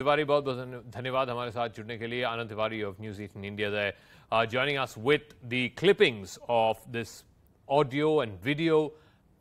तिवारी बहुत बहुत धन्यवाद हमारे साथ जुड़ने के लिए. आनंद Tiwari of News 18 India there, joining us with the clippings of this audio and video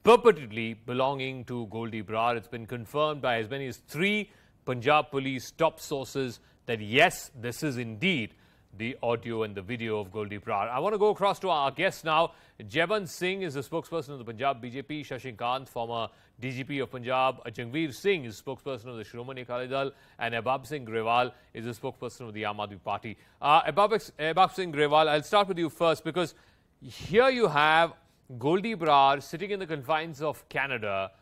purportedly belonging to Goldy Brar. It's been confirmed by as many as 3 Punjab police top sources that yes, this is indeed the audio and the video of Goldy Brar. I want to go across to our guest now. Jangveer Singh is the spokesperson of the Punjab BJP. Shashi Kant, former DGP of Punjab. Jangveer Singh is spokesperson of the Shiromani Akali Dal. And Ahbaab Singh Grewal is the spokesperson of the Aam Party. Ahbaab Singh Grewal, I'll start with you first because here you have Goldy Brar sitting in the confines of Canada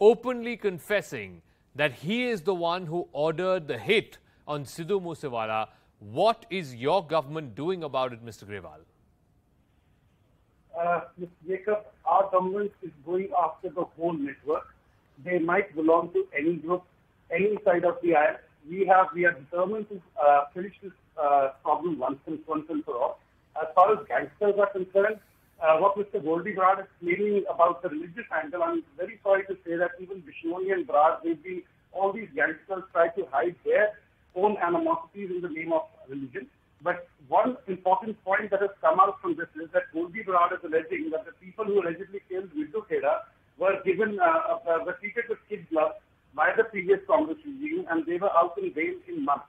openly confessing that he is the one who ordered the hit on Sidhu Moose Wala. What is your government doing about it, Mr. Grewal? Mr. Jacob, our government is going after the whole network. They might belong to any group, any side of the aisle. We are determined to finish this problem once and for all. As far as gangsters are concerned, what Mr. Goldy Brar is claiming about the religious angle, I'm very sorry to say that even Bishnoi and Brar, all these gangsters try to hide their own animosities in the name of religion. But one important point that has come out from this is that Goldy Brar is alleging that the people who allegedly killed Vidhu Kheda were treated with kid gloves by the previous Congress regime, and they were out in bail in months.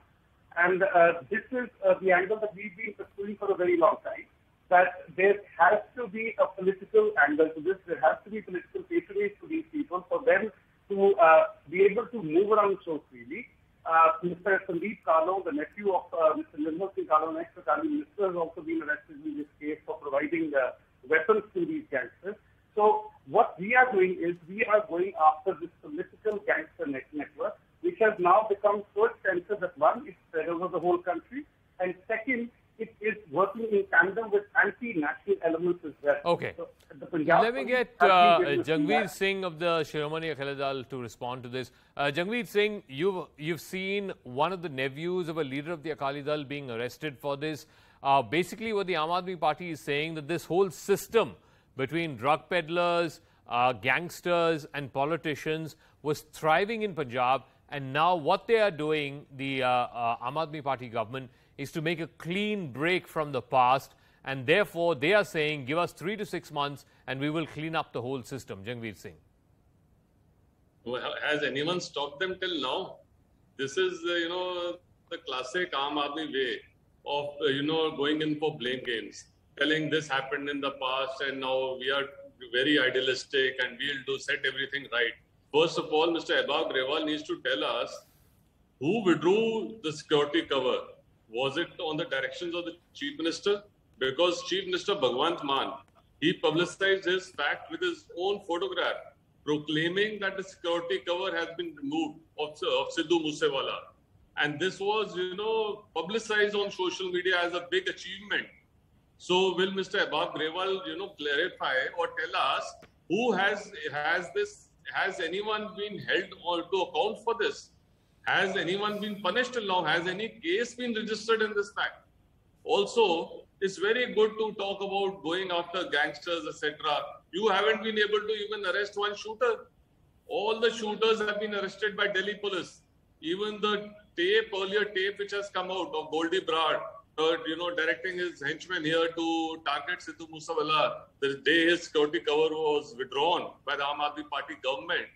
And this is the angle that we've been pursuing for a very long time, that there has to be a political angle to this. There has to be political patronage to these people for them to be able to move around so freely. Mr. Sandeep Kalo, the nephew of Mr. Nirmal Singh Kalo, next Akali Minister, has also been arrested in this case for providing weapons to these gangsters. So what we are doing is we are going after this political gangster network, which has now become so extensive that one, it's spread over the whole country, and second, it is working in tandem with anti-national elements as well. Okay. So let me get Jangveer Singh of the Shiromani Akali Dal to respond to this. Jangveer Singh, you've seen one of the nephews of a leader of the Akali Dal being arrested for this. Basically, what the Aam Aadmi Party is saying that this whole system between drug peddlers, gangsters and politicians was thriving in Punjab, and now what they are doing, the Aam Aadmi Party government, is to make a clean break from the past, and therefore they are saying give us 3 to 6 months and we will clean up the whole system. Jangveer Singh. Well, has anyone stopped them till now? This is, the classic Aam Aadmi way of, going in for blame games, telling this happened in the past and now we are very idealistic and we'll set everything right. First of all, Mr. Ahbaab Grewal needs to tell us who withdrew the security cover. Was it on the directions of the Chief Minister? Because Chief Minister Bhagwant Mann, he publicized his fact with his own photograph, proclaiming that the security cover has been removed of Sidhu Moose Wala. And this was, publicized on social media as a big achievement. So will Mr. Ahbaab Grewal, clarify or tell us who has anyone been held to account for this? Has anyone been punished till now? Has any case been registered in this fact? Also, it's very good to talk about going after gangsters, etc. You haven't been able to even arrest one shooter. All the shooters have been arrested by Delhi police. Even the earlier tape which has come out of Goldy Brar, directing his henchmen here to target Sidhu Moose Wala the day his security cover was withdrawn by the Aam Aadmi Party government.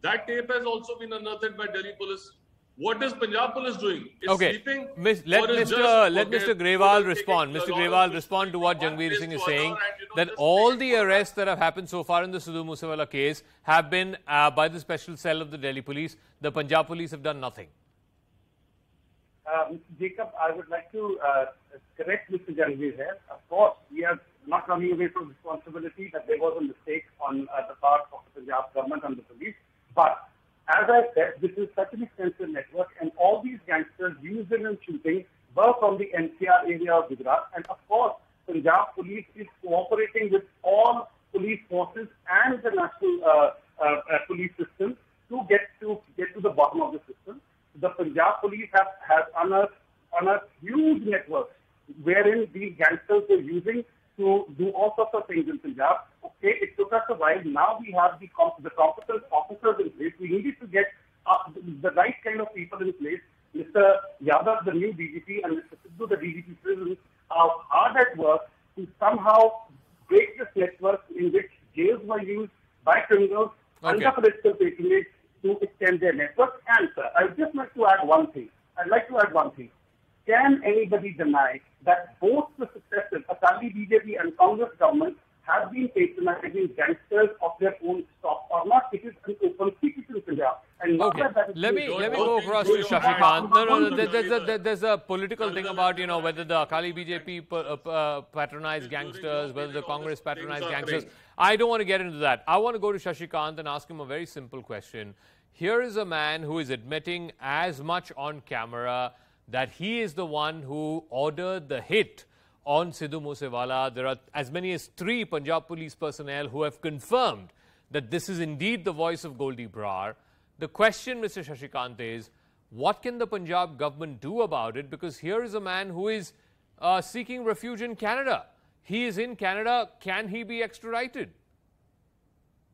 That tape has also been unearthed by Delhi police. What is Punjab police doing? It's sleeping? Let Mr. Grewal respond. Mr. Grewal, respond to what Jangveer Singh is saying, that all the arrests that have happened so far in the Sidhu Moose Wala case have been by the special cell of the Delhi police. The Punjab police have done nothing. Mr. Jacob, I would like to correct Mr. Jangveer here. Of course, we are not running away from responsibility that there was a mistake on the part of the Punjab government and the police. But as I said, this is such an extensive network, and all these gangsters used in shooting were from the NCR area of Gujarat. And of course, Punjab police is cooperating with all police forces and the national police system to get to the bottom of the system. The Punjab police has unearthed huge networks wherein these gangsters were using to do all sorts of things in Punjab. Okay, it took us a while. Now we have the competent officers in place. We needed to get the right kind of people in place Mr. Yadav, the new DGP, and Mr. Sidhu, the DGP prison, are hard at work to somehow break this network in which jails were used by criminals under political patronage to extend their network. And sir, I would just like to add one thing. Can anybody deny that both the successive Akali BJP and Congress governments have been patronizing gangsters of their own stock or not? It is an open secret in Punjab. And let me go across to Shashi Kant. No. There's a political thing about, whether the Akali BJP patronize gangsters, whether the Congress patronize gangsters. I don't want to get into that. I want to go to Shashi Kant and ask him a very simple question. Here is a man who is admitting as much on camera that he is the one who ordered the hit on Sidhu Moose Wala. There are as many as 3 Punjab police personnel who have confirmed that this is indeed the voice of Goldy Brar. The question, Mr. Shashi Kant, is what can the Punjab government do about it? Because here is a man who is seeking refuge in Canada. He is in Canada. Can he be extradited?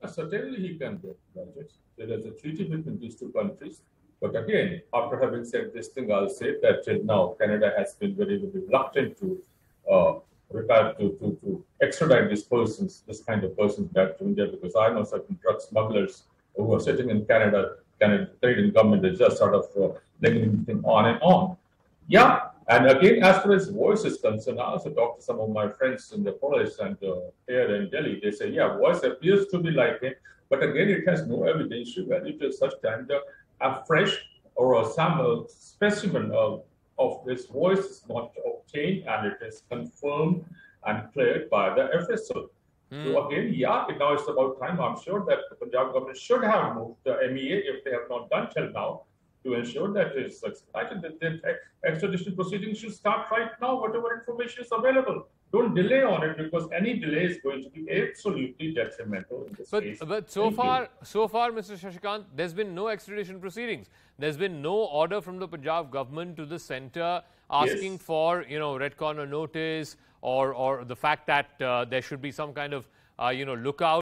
Certainly he can be extradited. There is a treaty between these 2 countries. But again, after having said this thing, I'll say that now Canada has been very, very reluctant to extradite these persons, this kind of persons back to India, because I know certain drug smugglers who are sitting in Canada, Canadian government is just sort of letting thing on and on. Yeah, and again, as far as voice is concerned, I also talked to some of my friends in the police and here in Delhi. They say, yeah, voice appears to be like him, but again, it has no evidential value to such time. A fresh or a sample specimen of this voice is not obtained, and it is confirmed and cleared by the FSO. So again, yeah, now it's about time. I'm sure that the Punjab government should have moved the MEA, if they have not done till now, to ensure that it's expedited. That the extradition proceedings should start right now, whatever information is available. Don't delay on it, because any delay is going to be absolutely detrimental in this case. But so far, Mr. Shashi Kant, there's been no extradition proceedings. There's been no order from the Punjab government to the centre asking for, red corner notice or the fact that there should be some kind of, lookout.